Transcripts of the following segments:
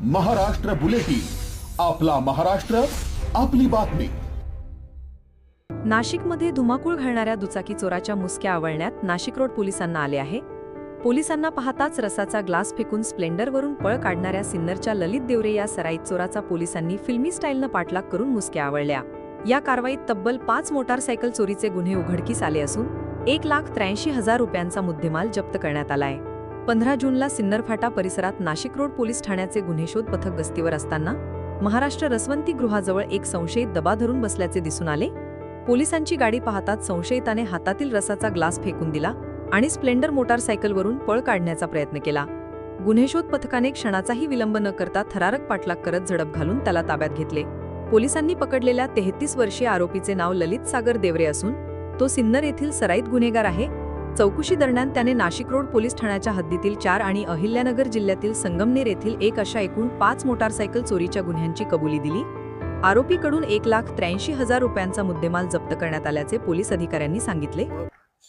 Maharashtra bulletin, आपला महाराष्ट्र, आपली बातमी। नाशिकमध्ये धुमाकूळ घालणाऱ्या दुचाकी चोराच्या मुसक्या आवळण्यात नाशिक रोड पोलिसांना आले आहे। पोलिसांना पाहताच रसाचा ग्लास फेकून स्प्लेंडरवरून पळ काढणाऱ्या सिन्नरच्या ललित देवरे या सराईत चोराचा पोलिसांनी फिल्मी स्टाईलनं पाठलाग करून मुसक्या आवळल्या। या कारवाईत तब्बल 5 मोटारसायकल चोरीचे गुन्हे उघडकीस आले असून 1,83,000 रुपयांचा मुद्देमाल जप्त करण्यात आलाय। 15 जूनला सिन्नर फाटा परिसरात नाशिक रोड पोलीस ठाण्याचे गुन्हेशोध पथक गस्तीवर असताना महाराष्ट्र रसवंती गृहाजवळ एक संशयित दबा धरून बसल्याचे दिसून आले। पोलिसांची गाडी पाहताच संशयिताने हातातील रसाचा ग्लास फेकून दिला आणि स्प्लेंडर मोटारसायकलवरून पळ काढण्याचा प्रयत्न केला। गुन्हेशोध पथकाने क्षणाचाही विलंब न करता थरारक पाठलाग करत झडप घालून त्याला ताब्यात घेतले। पोलिसांनी पकडलेल्या 33 वर्षीय आरोपीचे नाव ललित सागर देवरे असून तो सिन्नर येथील सराईत गुन्हेगार आहे। चौकशी दरम्यान त्याने नाशिक रोड पोलीस ठाण्याच्या हद्दीतील 4 आणि अहिल्यानगर जिल्ह्यातील संगमनेर येथील एक अशा एकूण 5 मोटारसायकल चोरीच्या गुन्ह्यांची कबुली दिली। आरोपीकडून 1,83,000 रुपयांचा मुद्देमाल जप्त करण्यात आल्याचे पोलीस अधिकाऱ्यांनी सांगितले।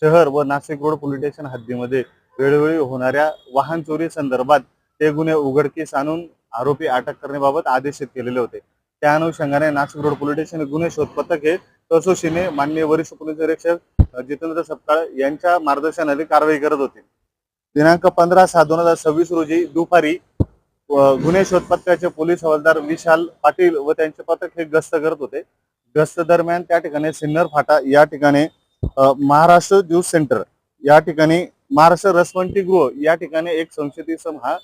शहर व नाशिक रोड पोलीस स्टेशन हद्दीमध्ये वेळोवेळी होणाऱ्या वाहन चोरी संदर्भात ते गुन्हे उघडकीस आणून आरोपी अटक करण्याबाबत आदेशित केलेले होते। त्या अनुषंगाने नाशिक रोड पोलीस स्टेशन गुन्हे शोध पथक हे कसोशीने माननीय वरिष्ठ पोलीस निरीक्षक जितेंद्र सपकाळ यांच्या मार्गदर्शनाखाली कारवाई करत होते। दिनांक 15/6/2026 रोजी दुपारी गुन्हे शोध पथकाचे पोलीस हवालदार विशाल पाटील व त्यांचे पथक हे गस्त करत होते। गस्त दरम्यान त्या ठिकाणी सिन्नर फाटा या ठिकाणी महाराष्ट्र ज्यूस सेंटर या ठिकाणी महाराष्ट्र रसवंती गृह या ठिकाणी एक संशयित इसम हा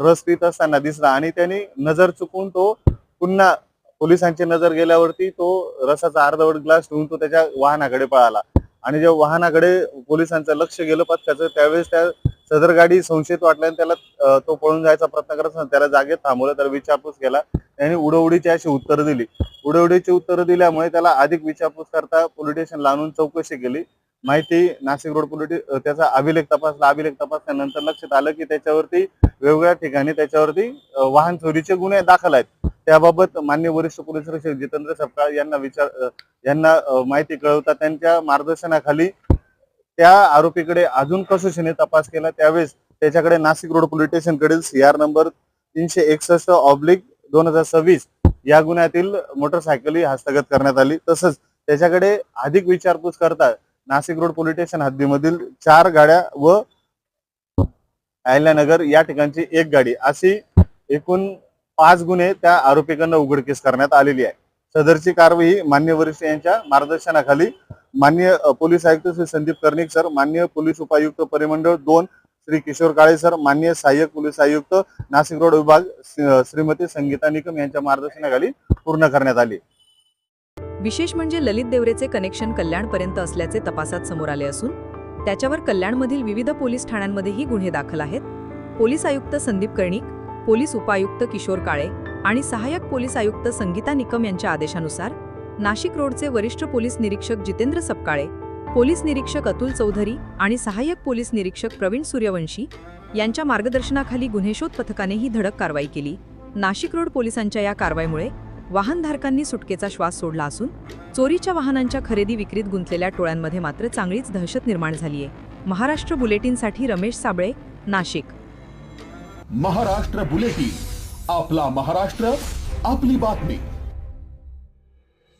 रस पित असताना दिसला आणि त्यांनी नजर चुकून तो पुन्हा पोलिसांची नजर गेल्यावरती तो रसाचा अर्धवट ग्लास ठेवून तो त्याच्या वाहनाकडे पळाला आणि जेव्हा वाहनाकडे पोलिसांचं लक्ष गेलं पथकाचं त्यावेळेस त्या सदर गाडी संशयित वाटल्याने त्याला तो पळून जायचा प्रयत्न करत असताना त्याला जागेत थांबवलं, त्याला विचारपूस केला। त्यांनी उडवडीची अशी उत्तरं दिली। उडवडीची उत्तरं दिल्यामुळे त्याला अधिक विचारपूस करता पोलीस स्टेशनला आणून चौकशी केली। माहिती नाशिक रोड पोलीस त्याचा अभिलेख तपासला। अभिलेख तपासल्यानंतर लक्षात आलं की त्याच्यावरती वेगवेगळ्या ठिकाणी त्याच्यावरती वाहन चोरीचे गुन्हे दाखल आहेत। त्याबाबत माननीय वरिष्ठ पोलीस निरीक्षक जितेंद्र सपकाळ यांना माहिती कळवता त्यांच्या मार्गदर्शनाखाली त्या आरोपीकडे अजून कसोशीने तपास केला। त्यावेळेस त्याच्याकडे नाशिक रोड पोलीस स्टेशन कडील CR नंबर 361/2026 या गुन्ह्यातील मोटरसायकल हस्तगत करण्यात आली। तसंच त्याच्याकडे अधिक विचारपूस करता नाशिक रोड पोलीस स्टेशन हद्दीमधील 4 गाड्या व अहिल्यानगर या ठिकाणची एक गाडी अशी एकूण 5 गुन्हे त्या आरोपीकडनं उघडकीस करण्यात आलेली आहे। सदरची कारवाई मान्य वरिष्ठ यांच्या मार्गदर्शनाखाली माननीय पोलीस आयुक्त श्री संदीप कर्णिक सर, माननीय पोलीस उपायुक्त परिमंडळ 2 श्री किशोर काळे सर, माननीय सहाय्यक पोलीस आयुक्त नाशिक रोड विभाग श्रीमती संगीता निकम यांच्या मार्गदर्शनाखाली पूर्ण करण्यात आली। विशेष म्हणजे ललित देवरेचे कनेक्शन कल्याणपर्यंत असल्याचे तपासात समोर आले असून त्याच्यावर कल्याणमधील विविध पोलीस ठाण्यांमध्येही गुन्हे दाखल आहेत। पोलीस आयुक्त संदीप कर्णिक, पोलीस उपायुक्त किशोर काळे आणि सहाय्यक पोलीस आयुक्त संगीता निकम यांच्या आदेशानुसार नाशिक रोडचे वरिष्ठ पोलीस निरीक्षक जितेंद्र सपकाळे, पोलीस निरीक्षक अतुल चौधरी आणि सहाय्यक पोलीस निरीक्षक प्रवीण सूर्यवंशी यांच्या मार्गदर्शनाखाली गुन्हेशोध पथकाने ही धडक कारवाई केली। नाशिक रोड पोलिसांच्या या कारवाईमुळे वाहनधारकांनी सुटकेचा श्वास सोडला असून चोरीच्या वाहनांच्या खरेदी विक्रीत गुंतलेल्या टोळ्यांमध्ये मात्र चांगलीच दहशत निर्माण झाली आहे। महाराष्ट्र बुलेटिनसाठी रमेश साबळे, नाशिक। महाराष्ट्र बुलेटिन, आपला महाराष्ट्र, आपली बातमी।